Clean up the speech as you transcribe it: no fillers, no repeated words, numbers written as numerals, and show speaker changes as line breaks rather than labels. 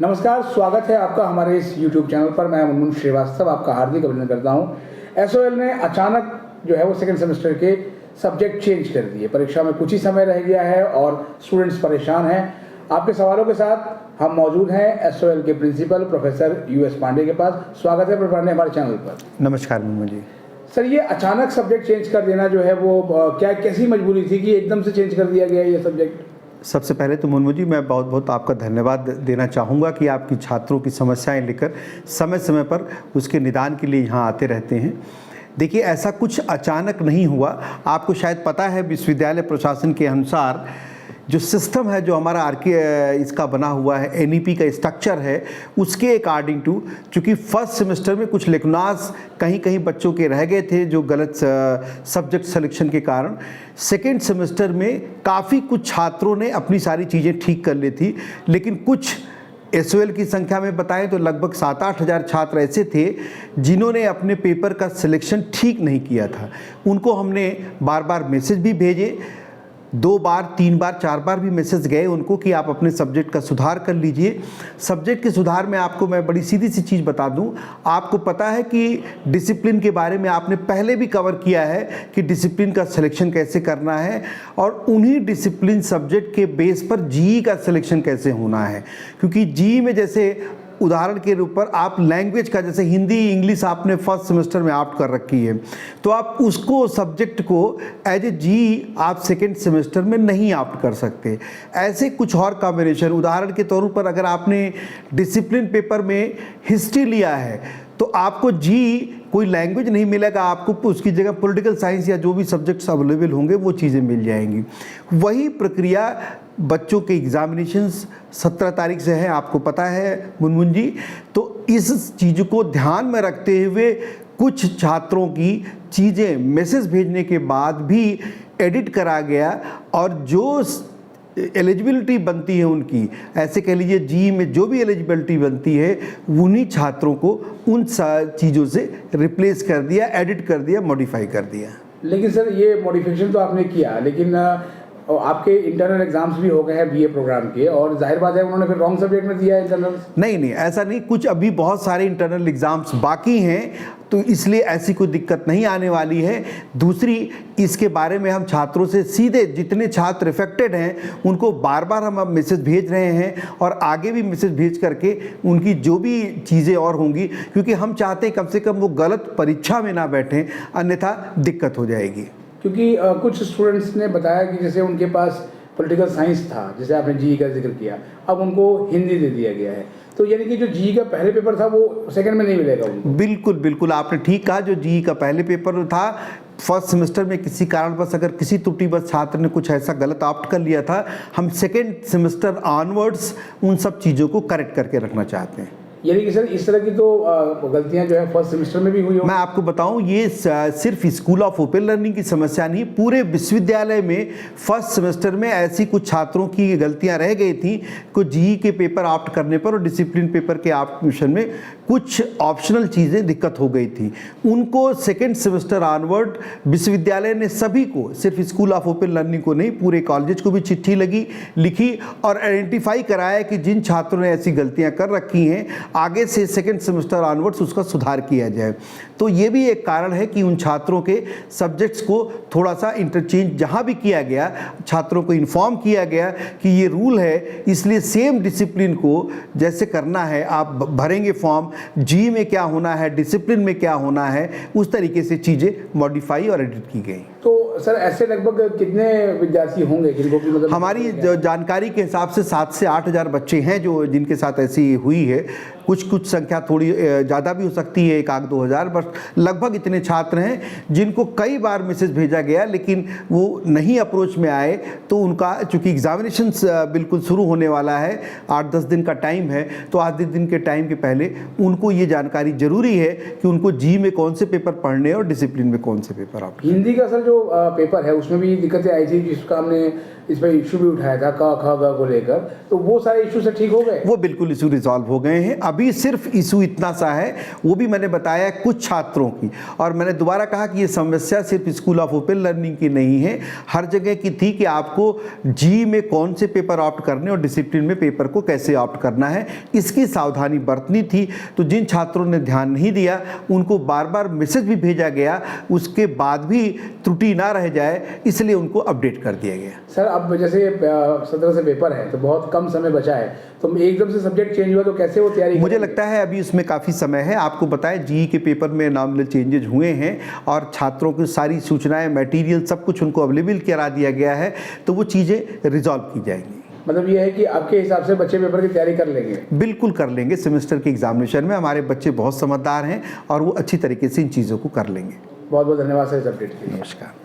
नमस्कार, स्वागत है आपका हमारे इस YouTube चैनल पर। मैं मुनमुन श्रीवास्तव आपका हार्दिक अभिनंदन करता हूं। SOL ने अचानक जो है वो सेकेंड सेमेस्टर के सब्जेक्ट चेंज कर दिए। परीक्षा में कुछ ही समय रह गया है और स्टूडेंट्स परेशान हैं। आपके सवालों के साथ हम मौजूद हैं SOL के प्रिंसिपल प्रोफेसर US पांडे के पास। स्वागत है प्रोफेसर पांडे हमारे चैनल पर।
नमस्कार मुनमुन जी।
सर, ये अचानक सब्जेक्ट चेंज कर देना जो है वो कैसी मजबूरी थी कि एकदम से चेंज कर दिया गया ये सब्जेक्ट?
सबसे पहले तो मुनमुन जी मैं बहुत बहुत आपका धन्यवाद देना चाहूँगा कि आपकी छात्रों की समस्याएं लेकर समय समय पर उसके निदान के लिए यहाँ आते रहते हैं। देखिए, ऐसा कुछ अचानक नहीं हुआ। आपको शायद पता है विश्वविद्यालय प्रशासन के अनुसार जो सिस्टम है, जो हमारा इसका बना हुआ है, NEP का स्ट्रक्चर है, उसके अकॉर्डिंग टू, चूँकि फर्स्ट सेमेस्टर में कुछ लेखनास कहीं कहीं बच्चों के रह गए थे जो गलत सब्जेक्ट सिलेक्शन के कारण, सेकेंड सेमेस्टर में काफ़ी कुछ छात्रों ने अपनी सारी चीज़ें ठीक कर ली थी। लेकिन कुछ SOL की संख्या में बताएं तो लगभग 7-8 हज़ार छात्र ऐसे थे जिन्होंने अपने पेपर का सिलेक्शन ठीक नहीं किया था। उनको हमने बार बार मैसेज भी भेजे, 2 बार 3 बार 4 बार भी मैसेज गए उनको कि आप अपने सब्जेक्ट का सुधार कर लीजिए। सब्जेक्ट के सुधार में आपको मैं बड़ी सीधी सी चीज़ बता दूं, आपको पता है कि डिसिप्लिन के बारे में आपने पहले भी कवर किया है कि डिसिप्लिन का सिलेक्शन कैसे करना है और उन्हीं डिसिप्लिन सब्जेक्ट के बेस पर GE का सिलेक्शन कैसे होना है। क्योंकि GE में जैसे उदाहरण के रूप पर आप लैंग्वेज का, जैसे हिंदी इंग्लिश आपने फर्स्ट सेमेस्टर में ऑप्ट कर रखी है, तो आप उसको सब्जेक्ट को एज ए GE आप सेकेंड सेमेस्टर में नहीं ऑप्ट कर सकते। ऐसे कुछ और कॉम्बिनेशन, उदाहरण के तौर पर अगर आपने डिसिप्लिन पेपर में हिस्ट्री लिया है तो आपको GE कोई लैंग्वेज नहीं मिलेगा, आपको उसकी जगह पॉलिटिकल साइंस या जो भी सब्जेक्ट्स अवेलेबल होंगे वो चीज़ें मिल जाएंगी। वही प्रक्रिया बच्चों के एग्जामिनेशंस 17 तारीख से है, आपको पता है मुनमुन जी। तो इस चीज़ को ध्यान में रखते हुए कुछ छात्रों की चीज़ें मैसेज भेजने के बाद भी एडिट करा गया और जो एलिजिबिलिटी बनती है उनकी, ऐसे कह लीजिए GE में जो भी एलिजिबिलिटी बनती है उन्हीं छात्रों को उन चीज़ों से रिप्लेस कर दिया, एडिट कर दिया, मॉडिफाई कर दिया।
लेकिन सर, ये मॉडिफिकेशन तो आपने किया, लेकिन आपके इंटरनल एग्जाम्स भी हो गए हैं BA प्रोग्राम के, और जाहिर बात है उन्होंने फिर रॉन्ग सब्जेक्ट में दिया है इंटरनल।
नहीं, ऐसा नहीं, कुछ अभी बहुत सारे इंटरनल एग्जाम्स बाकी हैं, तो इसलिए ऐसी कोई दिक्कत नहीं आने वाली है। दूसरी, इसके बारे में हम छात्रों से सीधे, जितने छात्र इफेक्टेड हैं उनको बार बार हम अब मैसेज भेज रहे हैं और आगे भी मैसेज भेज करके उनकी जो भी चीज़ें और होंगी, क्योंकि हम चाहते हैं कम से कम वो गलत परीक्षा में ना बैठें, अन्यथा दिक्कत हो जाएगी।
क्योंकि कुछ स्टूडेंट्स ने बताया कि जैसे उनके पास पॉलिटिकल साइंस था, जैसे आपने GE का जिक्र किया, अब उनको हिंदी दे दिया गया है, तो यानी कि जो GE का पहले पेपर था वो सेकंड में नहीं मिलेगा उनको।
बिल्कुल आपने ठीक कहा। जो GE का पहले पेपर था, फर्स्ट सेमेस्टर में किसी कारणवश अगर किसी त्रुटिवश छात्र ने कुछ ऐसा गलत ऑप्ट कर लिया था, हम सेकेंड सेमेस्टर ऑनवर्ड्स उन सब चीज़ों को करेक्ट करके रखना चाहते हैं।
यानी कि सर, इस तरह की तो गलतियां जो है फर्स्ट सेमेस्टर में भी हुई हो।
मैं आपको बताऊं, ये सिर्फ स्कूल ऑफ ओपन लर्निंग की समस्या नहीं, पूरे विश्वविद्यालय में फर्स्ट सेमेस्टर में ऐसी कुछ छात्रों की गलतियां रह गई थी को GE के पेपर ऑप्ट करने पर और डिसिप्लिन पेपर के ऑप्शन में कुछ ऑप्शनल चीज़ें दिक्कत हो गई थी। उनको सेकेंड सेमेस्टर ऑनवर्ड विश्वविद्यालय ने सभी को, सिर्फ स्कूल ऑफ ओपन लर्निंग को नहीं, पूरे कॉलेज को भी चिट्ठी लिखी और आइडेंटिफाई कराया कि जिन छात्रों ने ऐसी गलतियां कर रखी हैं आगे से सेकेंड सेमेस्टर ऑनवर्ड्स उसका सुधार किया जाए। तो ये भी एक कारण है कि उन छात्रों के सब्जेक्ट्स को थोड़ा सा इंटरचेंज जहाँ भी किया गया, छात्रों को इन्फॉर्म किया गया कि ये रूल है, इसलिए सेम डिसिप्लिन को जैसे करना है, आप भरेंगे फॉर्म, GE में क्या होना है, डिसिप्लिन में क्या होना है, उस तरीके से चीज़ें मॉडिफाई और एडिट की गई।
तो सर, ऐसे लगभग कितने विद्यार्थी होंगे जिनको कि मतलब
हमारी जानकारी के हिसाब से 7 से 8 हज़ार बच्चे हैं जो जिनके साथ ऐसी हुई है। कुछ संख्या थोड़ी ज़्यादा भी हो सकती है, 1-2 हज़ार, बस लगभग इतने छात्र हैं जिनको कई बार मैसेज भेजा गया लेकिन वो नहीं अप्रोच में आए। तो उनका, चूँकि एग्जामिनेशन बिल्कुल शुरू होने वाला है, 8-10 दिन का टाइम है, तो 8 दिन के टाइम के पहले उनको ये जानकारी ज़रूरी है कि उनको GE में कौन से पेपर पढ़ने और डिसिप्लिन में कौन से पेपर आप।
हिंदी का सर जो का पेपर है उसमें भी दिक्कतें आई थी, जिसका हमने इस पर इशू भी उठाया था क ख ग को लेकर, तो वो सारे इशू से ठीक हो गए?
वो बिल्कुल इशू रिजॉल्व हो गए हैं। अभी सिर्फ इशू इतना सा है, वो भी मैंने बताया कुछ छात्रों की, और मैंने दोबारा कहा कि ये समस्या सिर्फ स्कूल ऑफ ओपन लर्निंग की नहीं है, हर जगह की थी कि आपको जी में कौन से पेपर ऑप्ट करने और डिसिप्लिन में पेपर को कैसे ऑप्ट करना है, इसकी सावधानी बरतनी थी। तो जिन छात्रों ने ध्यान नहीं दिया उनको बार बार मैसेज भी भेजा गया, उसके बाद भी त्रुटि ना रह जाए इसलिए उनको अपडेट कर दिया गया।
सर अब जैसे 17 से पेपर है तो बहुत कम समय बचा है, तो एकदम से सब्जेक्ट चेंज हुआ तो कैसे वो तैयारी?
मुझे लगता है अभी उसमें काफ़ी समय है। आपको बताएं जी के पेपर में नॉमिनल चेंजेज हुए हैं और छात्रों की सारी सूचनाएं, मटेरियल सब कुछ उनको अवेलेबल करा दिया गया है, तो वो चीज़ें रिजॉल्व की जाएंगी।
मतलब ये है कि आपके हिसाब से बच्चे पेपर की तैयारी कर लेंगे?
बिल्कुल कर लेंगे। सेमेस्टर के एग्जामिनेशन में हमारे बच्चे बहुत समझदार हैं और वो अच्छी तरीके से इन चीज़ों को कर लेंगे।
बहुत बहुत धन्यवाद सर इस अपडेट के लिए।
नमस्कार।